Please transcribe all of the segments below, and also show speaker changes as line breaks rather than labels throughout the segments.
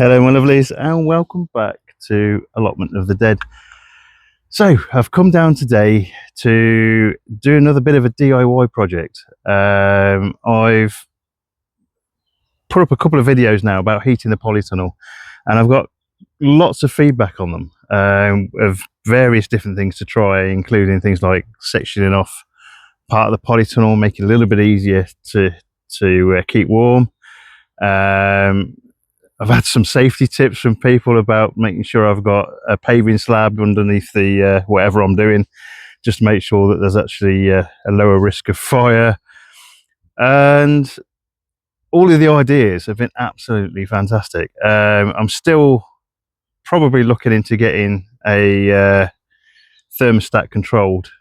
Hello my lovelies and welcome back to Allotment of the Dead. So I've come down today to do another bit of a DIY project. I've put up a couple of videos now about heating the polytunnel and I've got lots of feedback on them of various different things to try, including things like sectioning off part of the polytunnel, making it a little bit easier to keep warm. I've had some safety tips from people about making sure I've got a paving slab underneath the whatever I'm doing, just to make sure that there's actually a lower risk of fire. And all of the ideas have been absolutely fantastic. I'm still probably looking into getting a thermostat controlled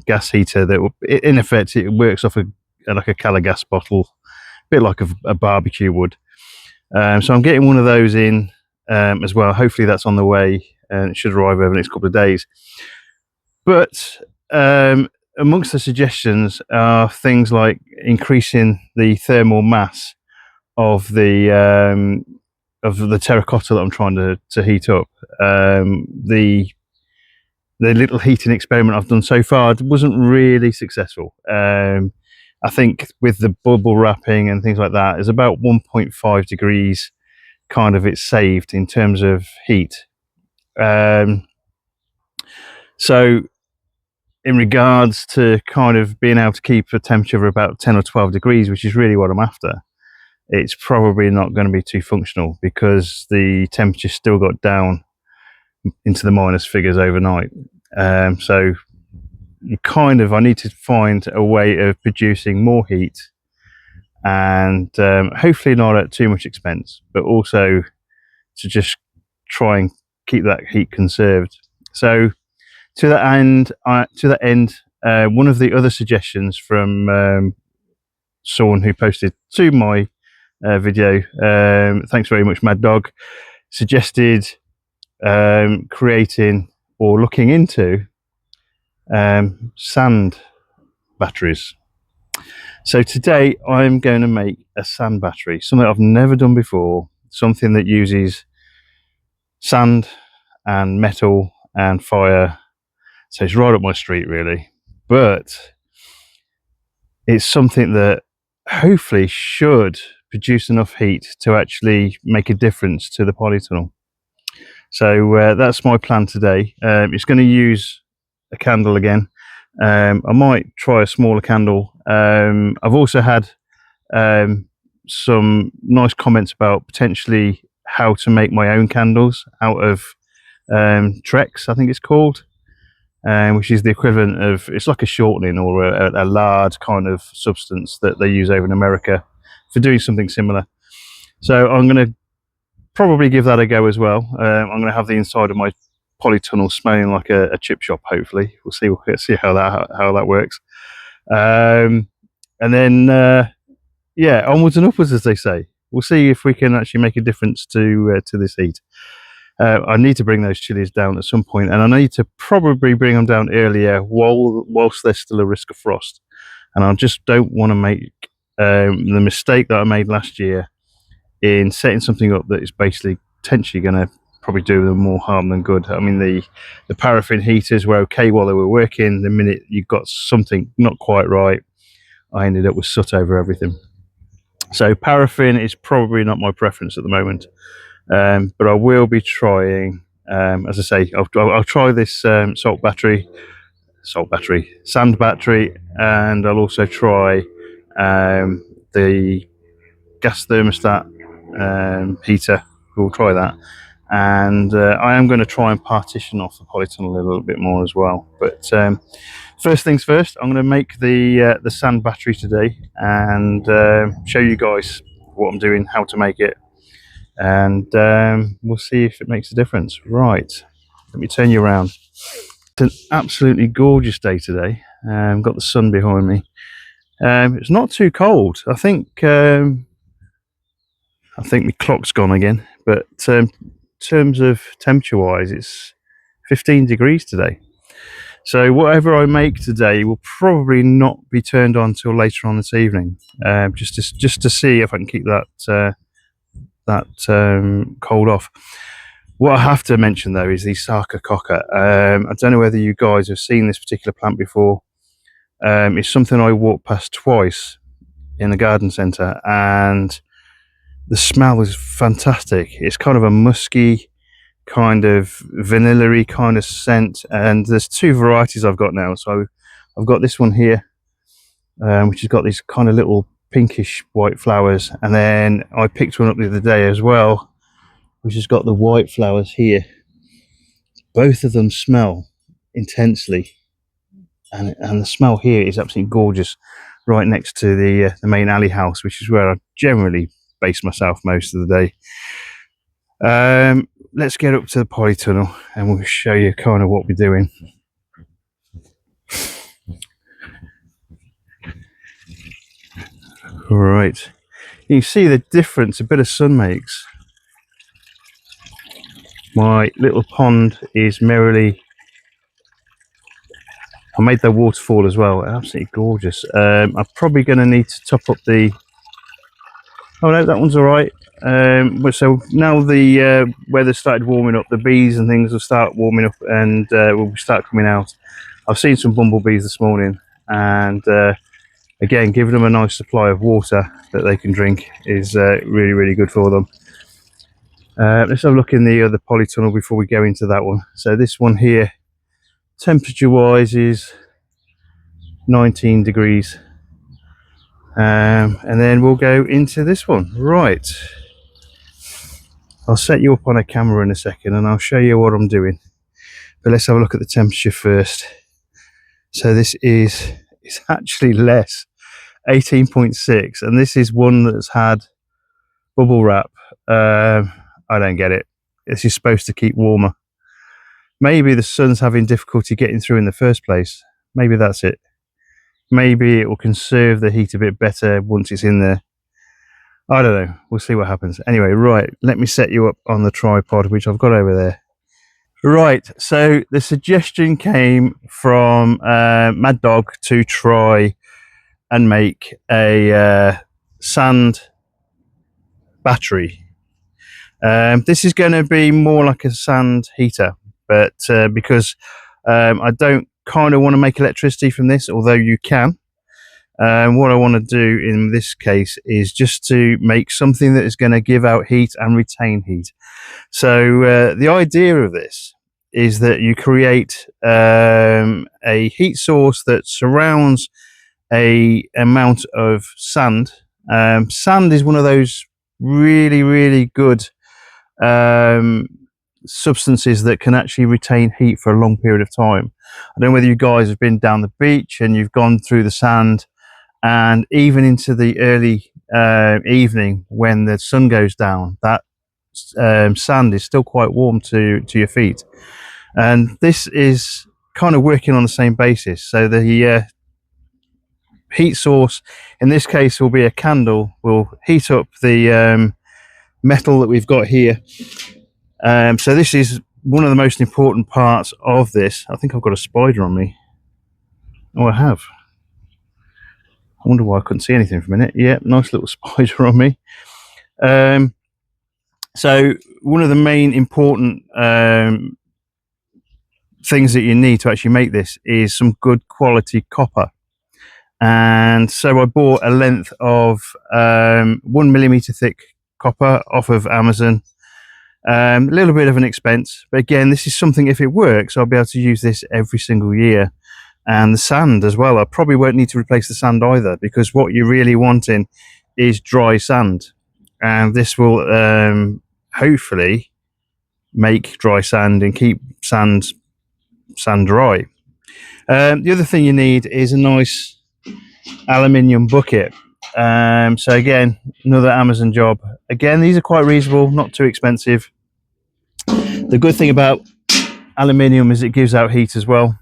gas heater that will, in effect, it works off like a colour gas bottle, a bit like a barbecue would. So I'm getting one of those in as well. Hopefully that's on the way and it should arrive over the next couple of days. But amongst the suggestions are things like increasing the thermal mass of the terracotta that I'm trying to heat up. The little heating experiment I've done so far wasn't really successful. I think with the bubble wrapping and things like that, is about 1.5 degrees kind of it's saved in terms of heat. So in regards to kind of being able to keep a temperature of about 10 or 12 degrees, which is really what I'm after, it's probably not going to be too functional because the temperature still got down into the minus figures overnight. So I need to find a way of producing more heat and hopefully not at too much expense, but also to just try and keep that heat conserved. So to that end, one of the other suggestions from someone who posted to my video, thanks very much Mad Dog, suggested creating or looking into sand batteries. So today I'm going to make a sand battery, something I've never done before, something that uses sand and metal and fire. So it's right up my street really, but it's something that hopefully should produce enough heat to actually make a difference to the polytunnel. So that's my plan today. It's going to use a candle again. I might try a smaller candle. I've also had some nice comments about potentially how to make my own candles out of Trex, I think it's called, which is the equivalent of, it's like a shortening or a lard kind of substance that they use over in America for doing something similar. So I'm going to probably give that a go as well. I'm going to have the inside of my polytunnel smelling like a chip shop. Hopefully, we'll see how that works. And then yeah, onwards and upwards, as they say. We'll see if we can actually make a difference to this heat. I need to bring those chilies down at some point, and I need to probably bring them down earlier whilst there's still a risk of frost. And I just don't want to make the mistake that I made last year in setting something up that is basically potentially going to probably do them more harm than good. I mean, the paraffin heaters were okay while they were working. The minute you got something not quite right, I ended up with soot over everything. So paraffin is probably not my preference at the moment, but I will be trying, as I say, I'll try this sand battery, and I'll also try the gas thermostat heater. We'll try that, and I am going to try and partition off the polytunnel a little bit more as well. But first things first, I'm going to make the sand battery today and show you guys what I'm doing, how to make it, and we'll see if it makes a difference. Right, let me turn you around. It's an absolutely gorgeous day today. Got the sun behind me. It's not too cold. I think my clock's gone again, but in terms of temperature wise, it's 15 degrees today. So whatever I make today will probably not be turned on till later on this evening, just to see if I can keep that cold off. What I have to mention though is the sarcococca. I don't know whether you guys have seen this particular plant before. It's something I walked past twice in the garden centre, and the smell is fantastic. It's kind of a musky, kind of vanilla-y kind of scent, and there's two varieties I've got now. So I've got this one here, which has got these kind of little pinkish white flowers, and then I picked one up the other day as well, which has got the white flowers here. Both of them smell intensely, and the smell here is absolutely gorgeous, right next to the main alley house, which is where I generally base myself most of the day. Let's get up to the polytunnel and we'll show you kind of what we're doing. All right, you can see the difference a bit of sun makes. My little pond is merrily, I made the waterfall as well, absolutely gorgeous. I'm probably going to need to top up the, oh no, that one's all right. So now the weather started warming up, the bees and things will start warming up, and will start coming out. I've seen some bumblebees this morning, and again, giving them a nice supply of water that they can drink is really, really good for them. Let's have a look in the other polytunnel before we go into that one. So this one here, temperature wise, is 19 degrees. And then we'll go into this one. Right, I'll set you up on a camera in a second and I'll show you what I'm doing, but let's have a look at the temperature first. So this is, it's actually less, 18.6, and this is one that's had bubble wrap. I don't get it. This is supposed to keep warmer. Maybe the sun's having difficulty getting through in the first place. Maybe that's it. Maybe it will conserve the heat a bit better once it's in there. I don't know. We'll see what happens. Anyway, right, let me set you up on the tripod, which I've got over there. Right, so the suggestion came from Mad Dog to try and make a sand battery. This is going to be more like a sand heater, but because I don't kind of want to make electricity from this, although you can. What I want to do in this case is just to make something that is going to give out heat and retain heat. So the idea of this is that you create a heat source that surrounds a amount of sand. Sand is one of those really, really good substances that can actually retain heat for a long period of time. I don't know whether you guys have been down the beach and you've gone through the sand, and even into the early evening when the sun goes down, that sand is still quite warm to your feet. And this is kind of working on the same basis. So the heat source in this case will be a candle, will heat up the metal that we've got here. So this is one of the most important parts of this. I think I've got a spider on me. Oh, I have. I wonder why I couldn't see anything for a minute. Yeah, nice little spider on me. So one of the main important things that you need to actually make this is some good quality copper. And so I bought a length of 1mm thick copper off of Amazon. A little bit of an expense, but again, this is something, if it works, I'll be able to use this every single year. And the sand as well, I probably won't need to replace the sand either, because what you're really wanting is dry sand, and this will hopefully make dry sand and keep sand dry. The other thing you need is a nice aluminium bucket. So again, another Amazon job. Again, these are quite reasonable, not too expensive. The good thing about aluminium is it gives out heat as well.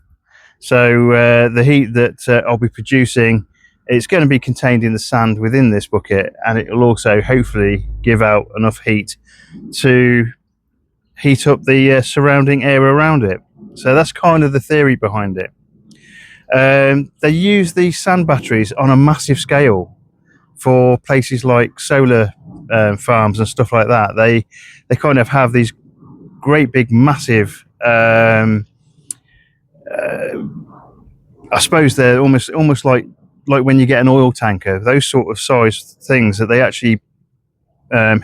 So the heat that I'll be producing, it's going to be contained in the sand within this bucket, and it will also hopefully give out enough heat to heat up the surrounding air around it. So that's kind of the theory behind it. They use these sand batteries on a massive scale for places like solar farms and stuff like that, they kind of have these great big massive, I suppose they're almost like when you get an oil tanker, those sort of size things that they actually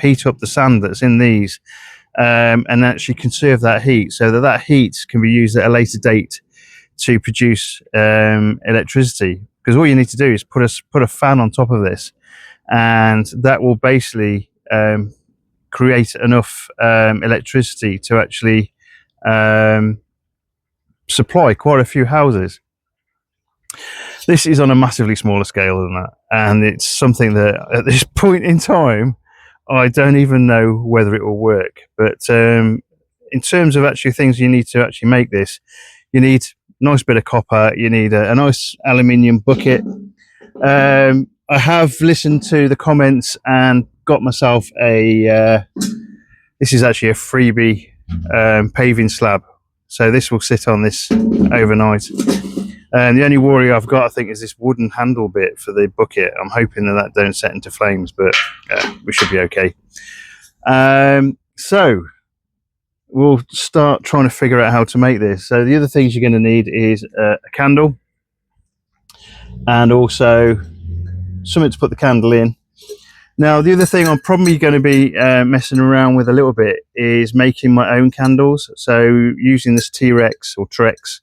heat up the sand that's in these, and actually conserve that heat, so that heat can be used at a later date to produce electricity. Because all you need to do is put a fan on top of this, and that will basically create enough electricity to actually supply quite a few houses. This is on a massively smaller scale than that, and it's something that at this point in time I don't even know whether it will work. But in terms of actually things you need to actually make this, you need a nice bit of copper, you need a nice aluminium bucket. I have listened to the comments and got myself a this is actually a freebie paving slab, so this will sit on this overnight. And the only worry I've got, I think, is this wooden handle bit for the bucket. I'm hoping that don't set into flames, but we should be okay. So we'll start trying to figure out how to make this. So the other things you're going to need is a candle, and also something to put the candle in. Now, the other thing I'm probably going to be messing around with a little bit is making my own candles. So using this T-Rex or Trex,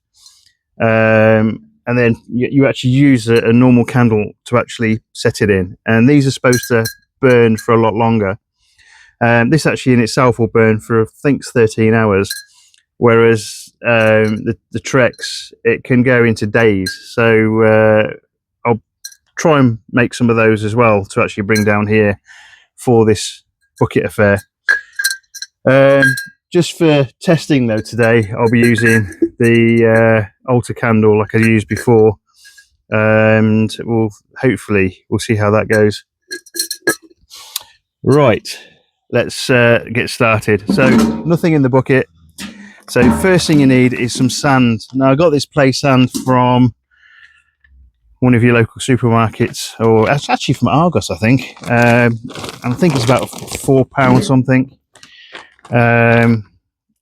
and then you actually use a normal candle to actually set it in. And these are supposed to burn for a lot longer. This actually in itself will burn for, I think, 13 hours. Whereas the Trex, it can go into days. So I'll try and make some of those as well to actually bring down here for this bucket affair. Just for testing though today, I'll be using the altar candle like I used before, and we'll see how that goes. Right, let's get started. So nothing in the bucket. So first thing you need is some sand. Now I got this play sand from one of your local supermarkets, or it's actually from Argos, I think, and I think it's about £4 something.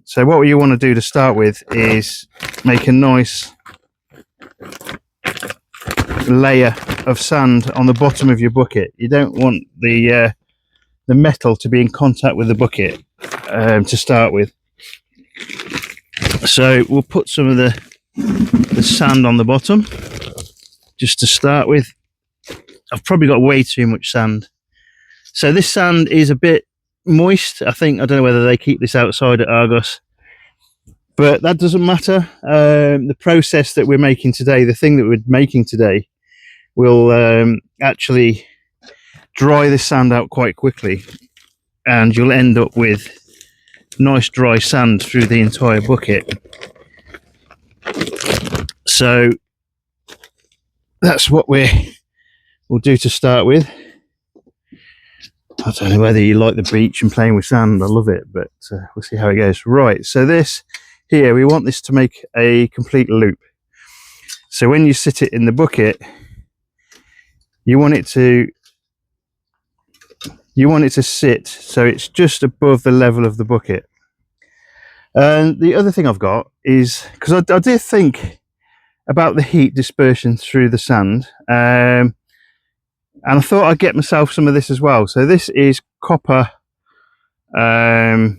So what you want to do to start with is make a nice layer of sand on the bottom of your bucket. You don't want the metal to be in contact with the bucket to start with. So we'll put some of the sand on the bottom just to start with. I've probably got way too much sand. So this sand is a bit moist. I don't know whether they keep this outside at Argos, but that doesn't matter. The process that we're making today, the thing that we're making today, will actually dry this sand out quite quickly, and you'll end up with nice dry sand through the entire bucket. So that's what we'll do to start with. I don't know whether you like the beach and playing with sand. I love it, but we'll see how it goes. Right, so this here, we want this to make a complete loop. So when you sit it in the bucket, you want it to sit so it's just above the level of the bucket. And the other thing I've got is, because I did think about the heat dispersion through the sand, and I thought I'd get myself some of this as well. So this is copper, I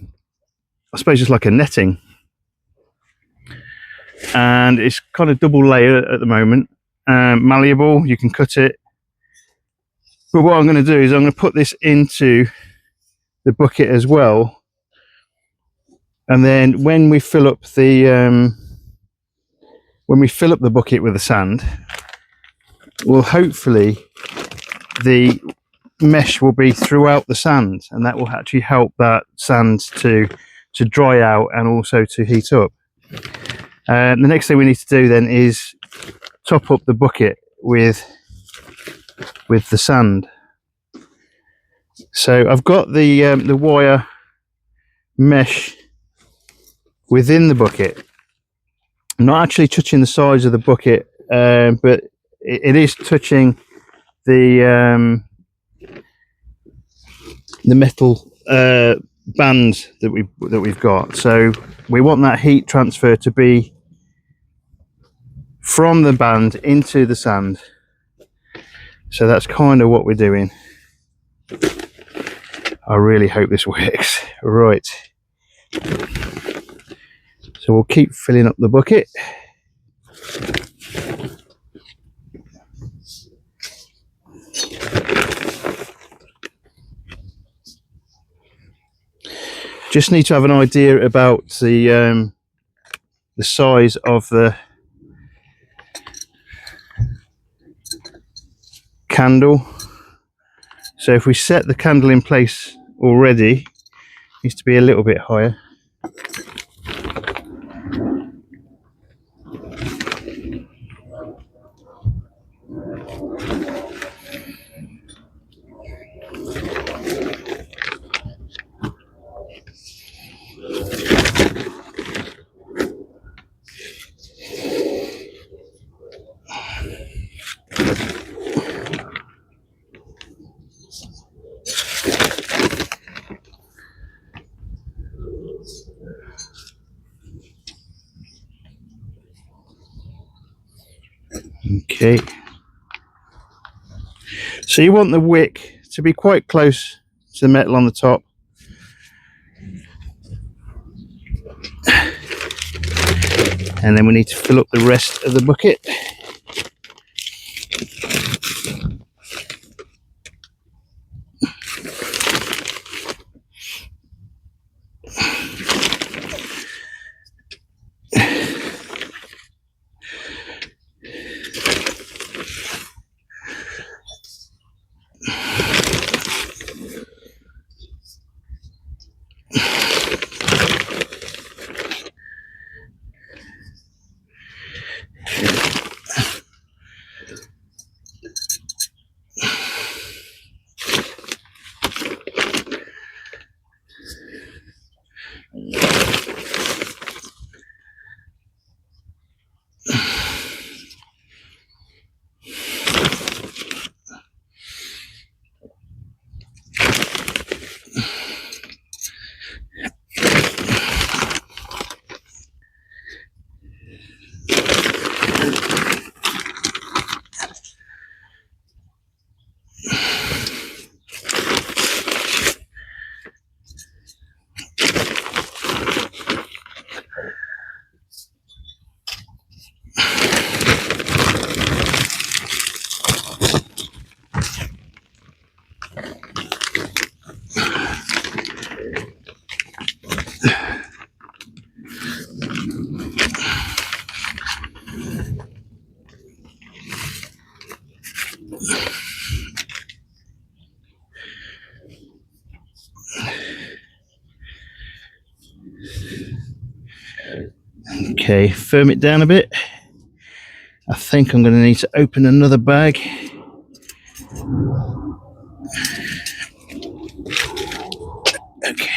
suppose just like a netting, and it's kind of double layer at the moment, malleable, you can cut it. But what I'm going to do is I'm going to put this into the bucket as well, and then when we fill up the bucket with the sand, well, hopefully the mesh will be throughout the sand, and that will actually help that sand to dry out and also to heat up. The next thing we need to do then is top up the bucket with the sand. So I've got the wire mesh within the bucket. I'm not actually touching the sides of the bucket, but it is touching the the metal band that we've got. So we want that heat transfer to be from the band into the sand. So that's kind of what we're doing. I really hope this works. Right. So we'll keep filling up the bucket. Just need to have an idea about the size of the candle. So if we set the candle in place already, it needs to be a little bit higher. Okay. So you want the wick to be quite close to the metal on the top. And then we need to fill up the rest of the bucket. Okay, firm it down a bit. I think I'm going to need to open another bag. Okay.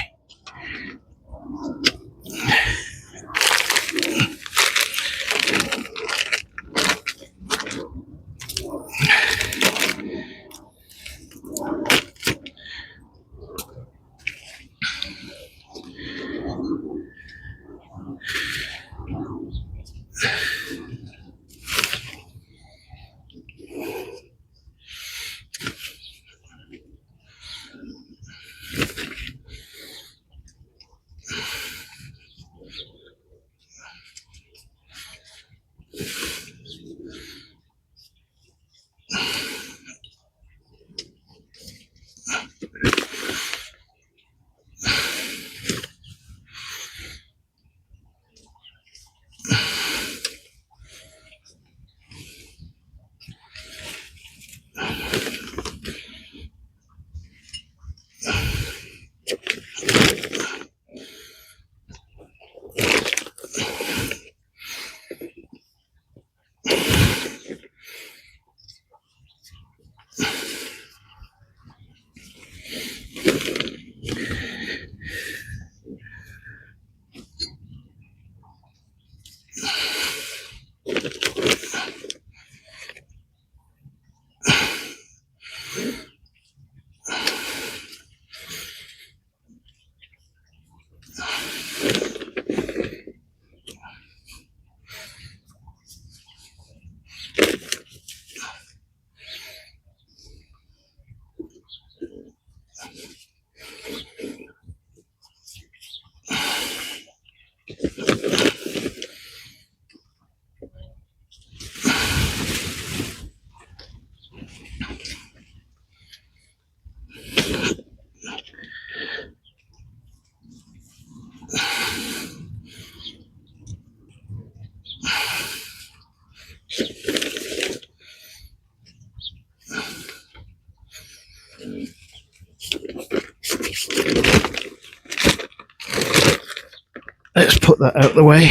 let's put that out of the way.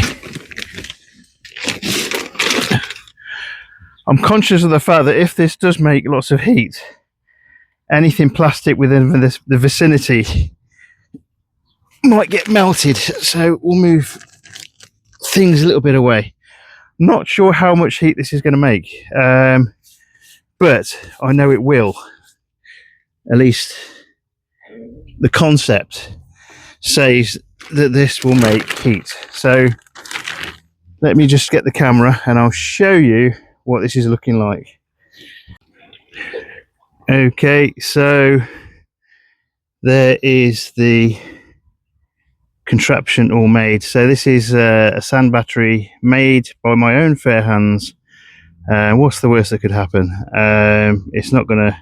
I'm conscious of the fact that if this does make lots of heat, anything plastic within the vicinity might get melted, so we'll move things a little bit away. Not sure how much heat this is going to make, but I know it will. At least the concept says that this will make heat. So let me just get the camera and I'll show you what this is looking like. Okay, so there is the contraption all made. So this is a sand battery made by my own fair hands. What's the worst that could happen? It's not gonna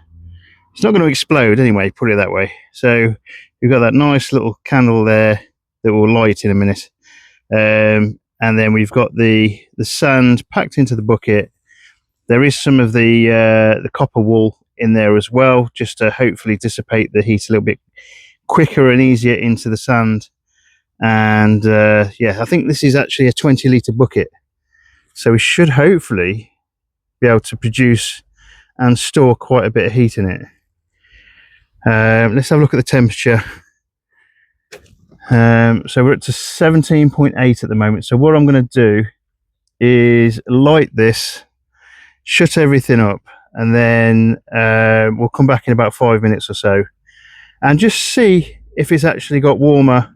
explode anyway, put it that way. So we've got that nice little candle there that will light in a minute, and then we've got the sand packed into the bucket. There is some of the copper wool in there as well, just to hopefully dissipate the heat a little bit quicker and easier into the sand. And yeah, I think this is actually a 20-litre bucket, so we should hopefully be able to produce and store quite a bit of heat in it. Let's have a look at the temperature. So we're up to 17.8 at the moment. So what I'm going to do is light this, shut everything up, and then we'll come back in about 5 minutes or so and just see if it's actually got warmer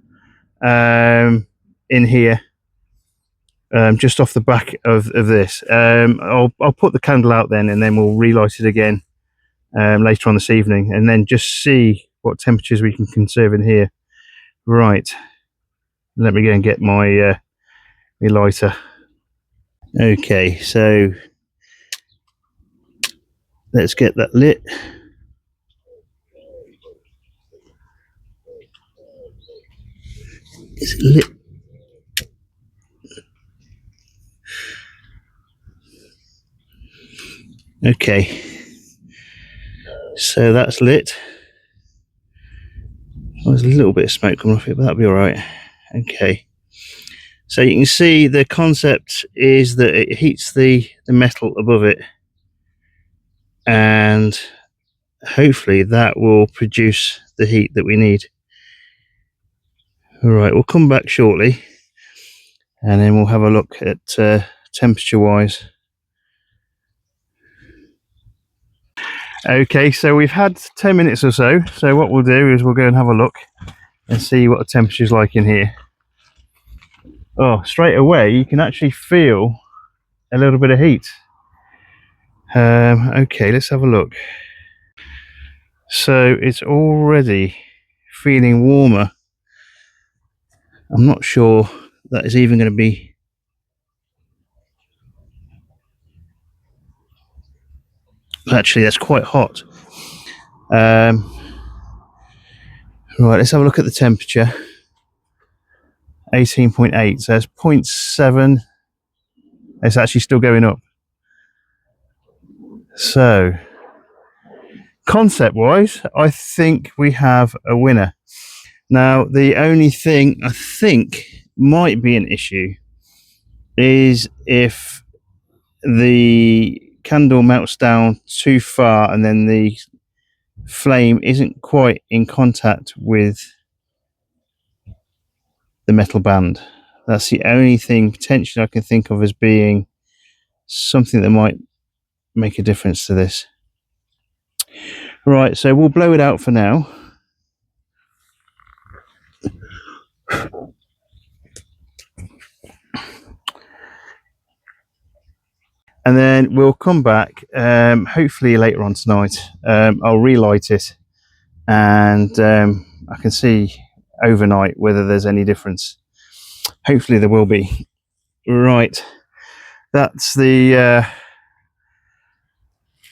in here, just off the back of this. I'll put the candle out then, and then we'll relight it again later on this evening, and then just see what temperatures we can conserve in here. Right, let me go and get my lighter. Okay, so let's get that lit. Is it lit? Okay, so that's lit. Oh, there's a little bit of smoke coming off it, but that'll be all right. Okay, so you can see the concept is that it heats the metal above it, and hopefully that will produce the heat that we need. All right, we'll come back shortly, and then we'll have a look at temperature wise. Okay, so we've had 10 minutes or so. So what we'll do is we'll go and have a look and see what the temperature is like in here. Oh, straight away you can actually feel a little bit of heat. Okay, let's have a look. So it's already feeling warmer. I'm not sure that is even going to be... Actually, that's quite hot. Right, let's have a look at the temperature. 18.8, so it's 0.7. It's actually still going up. So concept wise, I think we have a winner. Now the only thing I think might be an issue is if the candle melts down too far and then the flame isn't quite in contact with the metal band. That's the only thing potentially I can think of as being something that might make a difference to this. Right, so we'll blow it out for now. And then we'll come back hopefully later on tonight. I'll relight it, and I can see overnight whether there's any difference. Hopefully there will be. Right, that's the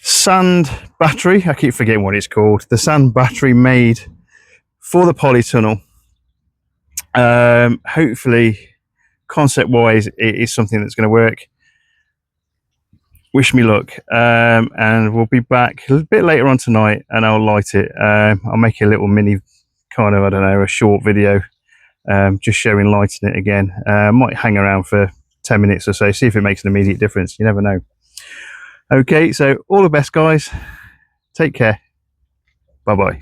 sand battery. I keep forgetting what it's called. The sand battery made for the Polytunnel. Hopefully concept wise it is something that's going to work. Wish me luck, and we'll be back a bit later on tonight and I'll light it. I'll make a little mini kind of, I don't know, a short video just showing light in it again. Might hang around for 10 minutes or so, see if it makes an immediate difference. You never know. Okay, so all the best, guys. Take care. Bye bye.